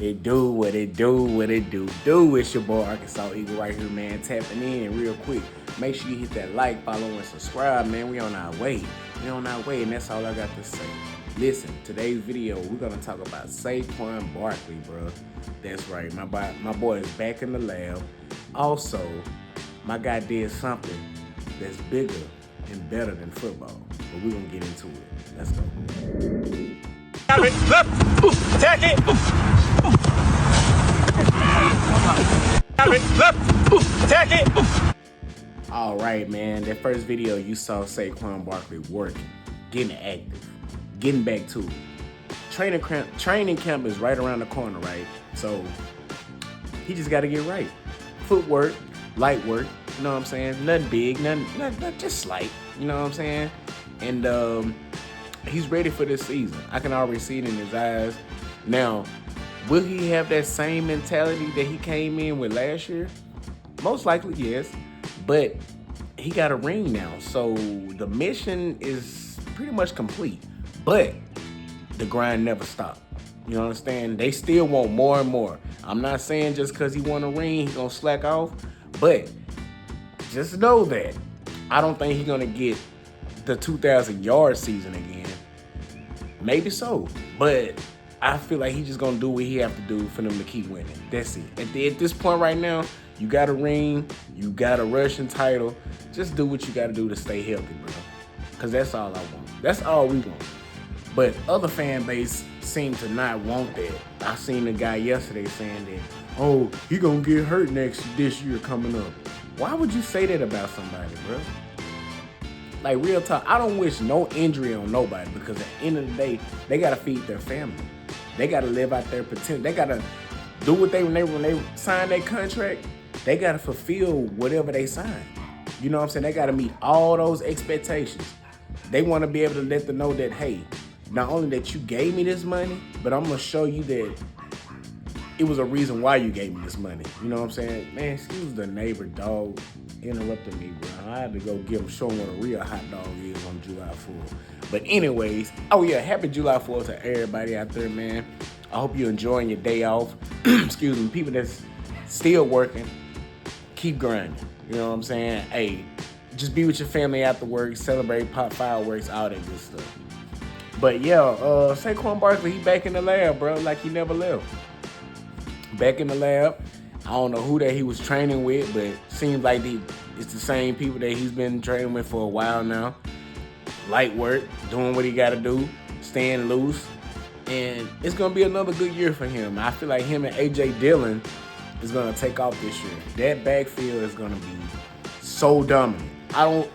It do what it do, what it do. It's your boy Arkansas Eagle right here, man. Tapping in real quick. Make sure you hit that like, follow, and subscribe, man. We on our way. And that's all I got to say. Listen, today's video, we're gonna talk about Saquon Barkley, bro. That's right. My boy is back in the lab. Also, my guy did something that's bigger and better than football. But we're gonna get into it. Let's go. Left, attack it. Left, attack it. All right, man. That first video you saw Saquon Barkley working, getting active, getting back to it. Training camp is right around the corner, right? So he just got to get right. Footwork, light work. You know what I'm saying? Nothing big, nothing just slight. You know what I'm saying? And he's ready for this season. I can already see it in his eyes. Now, will he have that same mentality that he came in with last year? Most likely, yes. But he got a ring now, so the mission is pretty much complete. But the grind never stopped. You understand? They still want more and more. I'm not saying just because he won a ring, he's going to slack off. But just know that I don't think he's going to get the 2,000-yard season again. Maybe so. But I feel like he's just going to do what he have to do for them to keep winning. That's it. At this point right now, you got a ring, you got a rushing title. Just do what you got to do to stay healthy, bro. Because that's all I want. That's all we want. But other fan base seem to not want that. I seen a guy yesterday saying that, oh, he going to get hurt this year coming up. Why would you say that about somebody, bro? Like, real talk, I don't wish no injury on nobody because at the end of the day, they got to feed their family. They got to live out their potential. They got to do what when they sign their contract, they got to fulfill whatever they sign. You know what I'm saying? They got to meet all those expectations. They want to be able to let them know that, hey, not only that you gave me this money, but I'm going to show you that it was a reason why you gave me this money. You know what I'm saying? Man, excuse the neighbor dog interrupted me, bro. I had to go show him what a real hot dog is on July 4th. But anyways, oh yeah, happy July 4th to everybody out there, man. I hope you're enjoying your day off. Excuse me, people that's still working, keep grinding. You know what I'm saying? Hey, just be with your family after work, celebrate, pop fireworks, all that good stuff. But yeah, Saquon Barkley, he back in the lab, bro, like he never left. Back in the lab. I don't know who that he was training with, but seems like it's the same people that he's been training with for a while now. Light work, doing what he got to do, staying loose. And it's going to be another good year for him. I feel like him and A.J. Dillon is going to take off this year. That backfield is going to be so dominant.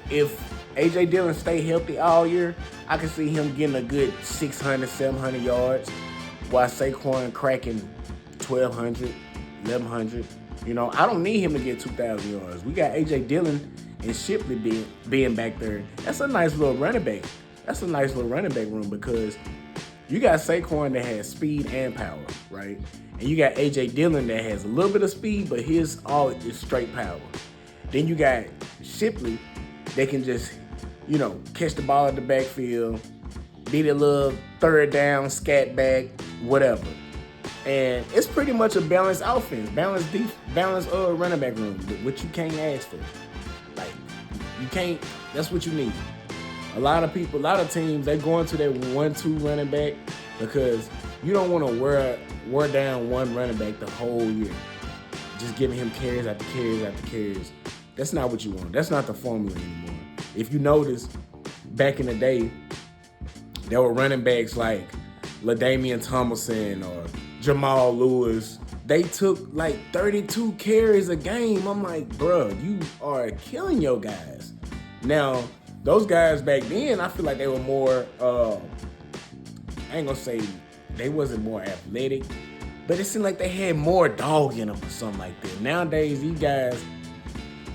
If A.J. Dillon stay healthy all year, I can see him getting a good 600, 700 yards while Saquon cracking 1,200, 1,100. You know, I don't need him to get 2,000 yards. We got A.J. Dillon and Shipley being back there. That's a nice little running back. That's a nice little running back room because you got Saquon that has speed and power, right? And you got A.J. Dillon that has a little bit of speed, but his all is straight power. Then you got Shipley that can just, you know, catch the ball at the backfield, beat a little third down, scat back, whatever. And it's pretty much a balanced offense, balanced running back room, which you can't ask for. Like, you can't, that's what you need. A lot of teams, they go into their 1-2 running back because you don't want to wear down one running back the whole year. Just giving him carries after carries after carries. That's not what you want. That's not the formula anymore. If you notice, back in the day, there were running backs like LaDainian Tomlinson or Jamal Lewis. They took like 32 carries a game. I'm like, bro, you are killing your guys. Now, those guys back then, I feel like they were more, I ain't gonna say they wasn't more athletic, but it seemed like they had more dog in them or something like that. Nowadays, these guys,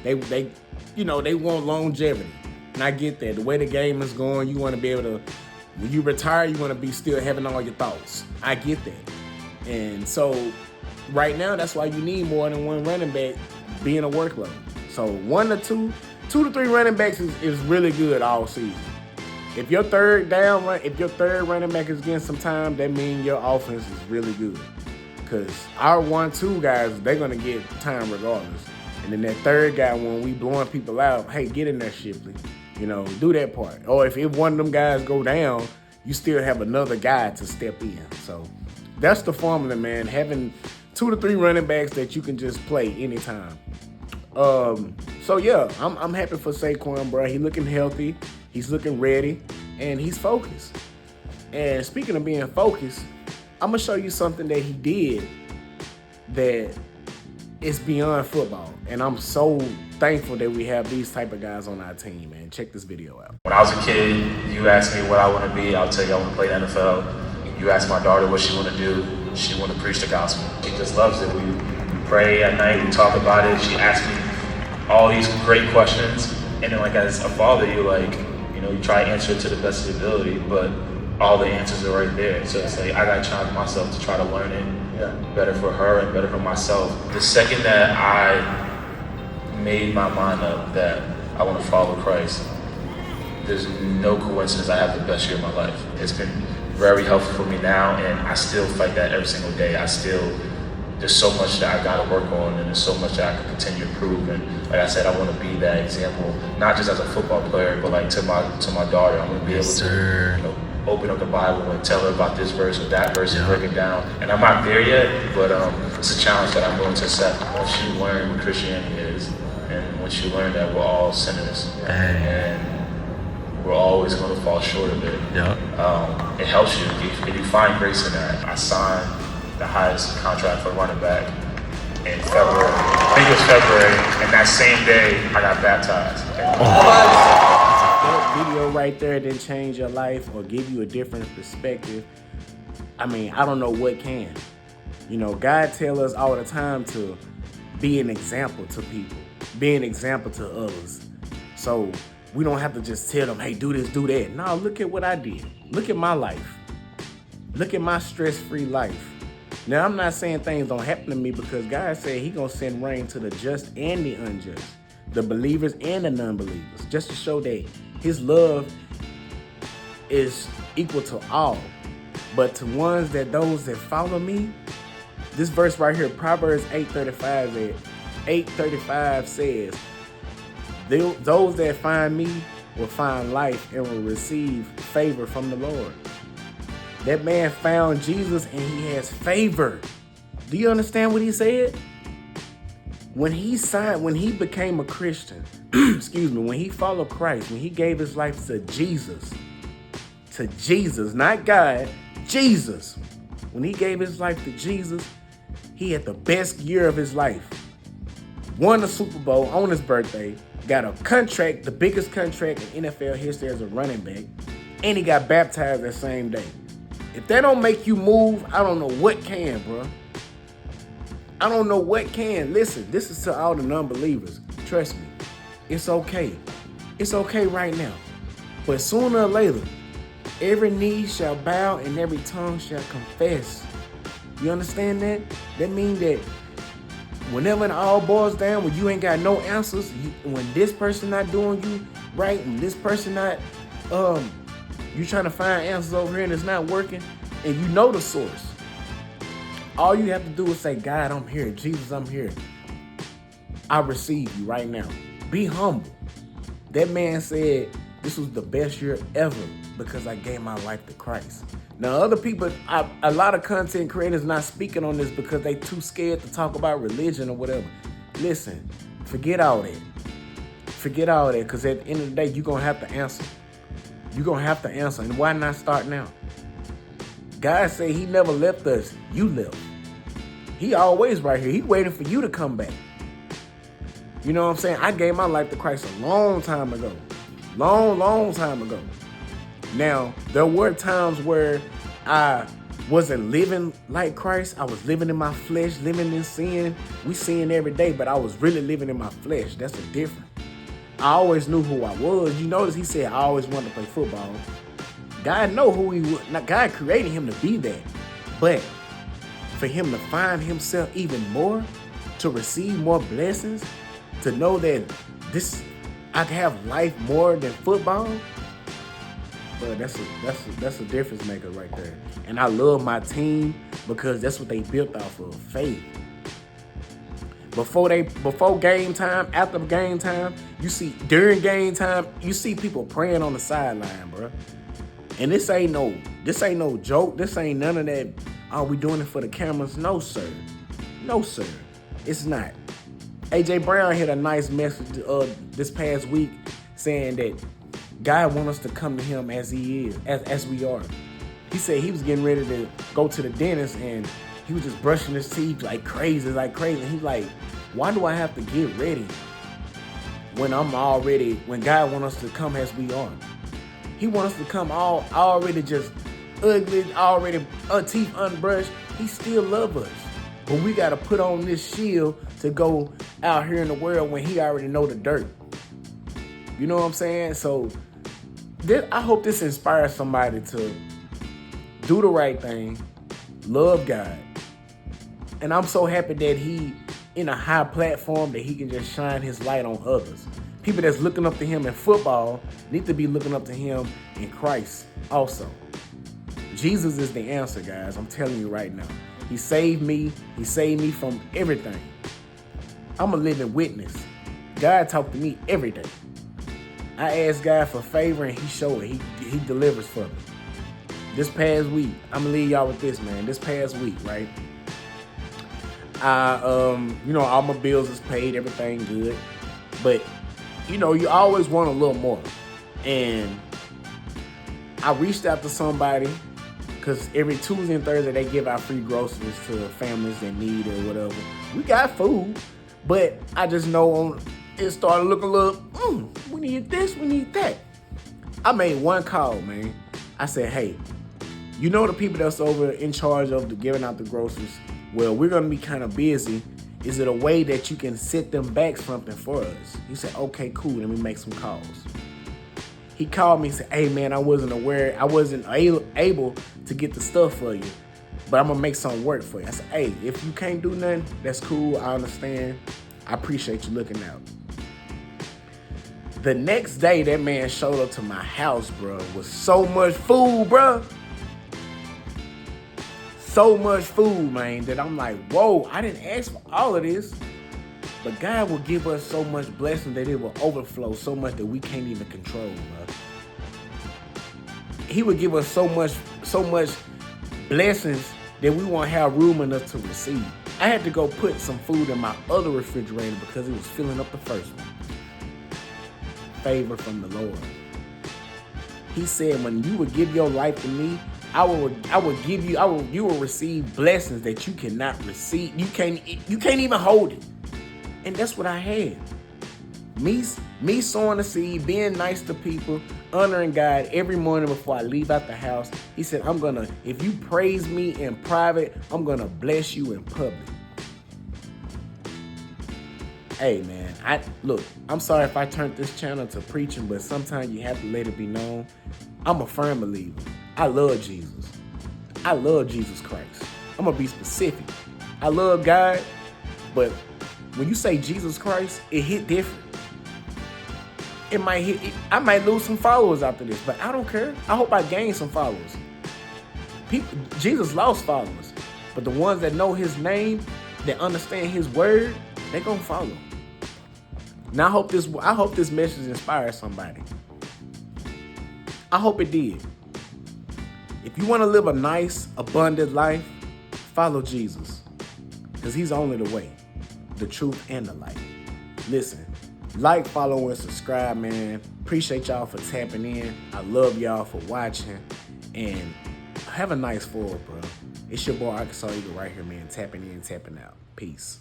they want longevity. And I get that. The way the game is going, you want to be able to, when you retire, you want to be still having all your thoughts. I get that. And so right now, that's why you need more than one running back being a workload. So 1 to 2 to 3 running backs is really good all season. If your third running back is getting some time, that means your offense is really good. Because our 1-2 guys, they're going to get time regardless. And then that third guy, when we blowing people out, hey, get in there, Shipley. You know, do that part. Or if one of them guys go down, you still have another guy to step in. So that's the formula, man. Having 2 to 3 running backs that you can just play anytime. So yeah, I'm happy for Saquon, bro. He's looking healthy. He's looking ready. And he's focused. And speaking of being focused, I'm going to show you something that he did that is beyond football. And I'm so thankful that we have these type of guys on our team, man. Check this video out. When I was a kid, you asked me what I want to be, I'll tell you I want to play the NFL. You asked my daughter what she want to do, she want to preach the gospel. She just loves it. We pray at night, we talk about it. She asks me all these great questions. And then like as a father, you try to answer it to the best of your ability, but all the answers are right there. So it's like I gotta challenge myself to try to learn it better for her and better for myself. The second that I made my mind up that I want to follow Christ, there's no coincidence I have the best year of my life. It's been very helpful for me now, and I still fight that every single day. There's so much that I gotta work on, and there's so much that I can continue to improve. And like I said, I want to be that example, not just as a football player, but like to my daughter. I want to be able to, open up the Bible and tell her about this verse or that verse and break it down. And I'm not there yet, but it's a challenge that I'm willing to accept. Once you learn what Christianity is, and once you learn that we're all sinners, and we're always going to fall short of it, it helps you. If you find grace in that. I signed the highest contract for running back in February. I think it was February, and that same day I got baptized. That video right there didn't change your life or give you a different perspective. I mean, I don't know what can. God tells us all the time to be an example to people, be an example to others. So we don't have to just tell them, hey, do this, do that. No, look at what I did. Look at my life. Look at my stress-free life. Now, I'm not saying things don't happen to me because God said he going to send rain to the just and the unjust, the believers and the non-believers, just to show that his love is equal to all. But to those that follow me, this verse right here, Proverbs 8:35 says, those that find me will find life and will receive favor from the Lord. That man found Jesus and he has favor. Do you understand what he said? When he became a Christian, when he followed Christ, when he gave his life to Jesus, not God, Jesus. When he gave his life to Jesus, he had the best year of his life. Won the Super Bowl on his birthday, got a contract, the biggest contract in NFL history as a running back, and he got baptized that same day. If that don't make you move, I don't know what can, bro. I don't know what can. Listen, this is to all the non-believers. Trust me, it's okay. It's okay right now. But sooner or later, every knee shall bow and every tongue shall confess. You understand that? That means that whenever it all boils down, when you ain't got no answers, when this person not doing you right, and this person not, you trying to find answers over here and it's not working, and you know the source. All you have to do is say, God, I'm here. Jesus, I'm here. I receive you right now. Be humble. That man said this was the best year ever because I gave my life to Christ. Now, other people, a lot of content creators not speaking on this because they too scared to talk about religion or whatever. Listen, forget all that. Forget all that, because at the end of the day, you're going to have to answer. You're going to have to answer. And why not start now? God said he never left us. You left. He always right here. He waiting for you to come back. You know what I'm saying? I gave my life to Christ a long time ago. Long time ago. Now, there were times where I wasn't living like Christ. I was living in my flesh, living in sin. We sin every day, but I was really living in my flesh. That's the difference. I always knew who I was. You notice he said I always wanted to play football. God know who he was. Now, God created him to be that. But for him to find himself even more, to receive more blessings, to know that I can have life more than football, but that's a difference maker right there. And I love my team because that's what they built off of, faith. Before game time, after game time, during game time, you see people praying on the sideline, bro. And this ain't no joke. This ain't none of that. Are we doing it for the cameras? No, sir. No, sir. It's not. AJ Brown had a nice message this past week saying that God wants us to come to him as he is, as we are. He said he was getting ready to go to the dentist and he was just brushing his teeth like crazy. And he's like, why do I have to get ready when God wants us to come as we are? He wants us to come already just ugly, already teeth unbrushed. He still loves us. But we got to put on this shield to go out here in the world when he already know the dirt. You know what I'm saying? So I hope this inspires somebody to do the right thing, love God. And I'm so happy that he in a high platform that he can just shine his light on others. People that's looking up to him in football need to be looking up to him in Christ also. Jesus is the answer, guys. I'm telling you right now. He saved me. He saved me from everything. I'm a living witness. God talked to me every day. I asked God for favor and he showed it. He delivers for me. This past week, I'm gonna leave y'all with this, man. This past week, right? All my bills is paid, everything good. But, you always want a little more. And I reached out to somebody because every Tuesday and Thursday they give out free groceries to families that need it or whatever. We got food, but I just know it started looking a little, we need this, we need that. I made one call, man. I said, hey, the people that's over in charge of giving out the groceries, well, we're going to be kind of busy. Is it a way that you can set them back something for us? He said, okay, cool. Let me make some calls. He called me and said, hey, man, I wasn't able to get the stuff for you, but I'm going to make something work for you. I said, hey, if you can't do nothing, that's cool. I understand. I appreciate you looking out. The next day, that man showed up to my house, bro, with so much food, bro. So much food, man, that I'm like, whoa, I didn't ask for all of this. But God will give us so much blessing that it will overflow so much that we can't even control, bro. He will give us so much blessings that we won't have room enough to receive. I had to go put some food in my other refrigerator because it was filling up the first one. Favor from the Lord. He said, when you would give your life to me, you will receive blessings that you cannot receive. You can't even hold it. And that's what I had. Me sowing the seed, being nice to people, honoring God every morning before I leave out the house. He said, if you praise me in private, I'm gonna bless you in public. Hey man, I'm sorry if I turned this channel to preaching, but sometimes you have to let it be known. I'm a firm believer. I love Jesus. I love Jesus Christ. I'm gonna be specific. I love God, but when you say Jesus Christ, it hit different. I might lose some followers after this, but I don't care. I hope I gain some followers. Jesus lost followers, but the ones that know his name, that understand his word, they're gonna follow. Now I hope this message inspires somebody. I hope it did. If you want to live a nice, abundant life, follow Jesus. Because he's only the way, the truth, and the light. Listen, like, follow, and subscribe, man. Appreciate y'all for tapping in. I love y'all for watching. And have a nice fall, bro. It's your boy Arkansas Eagle right here, man. Tapping in, tapping out. Peace.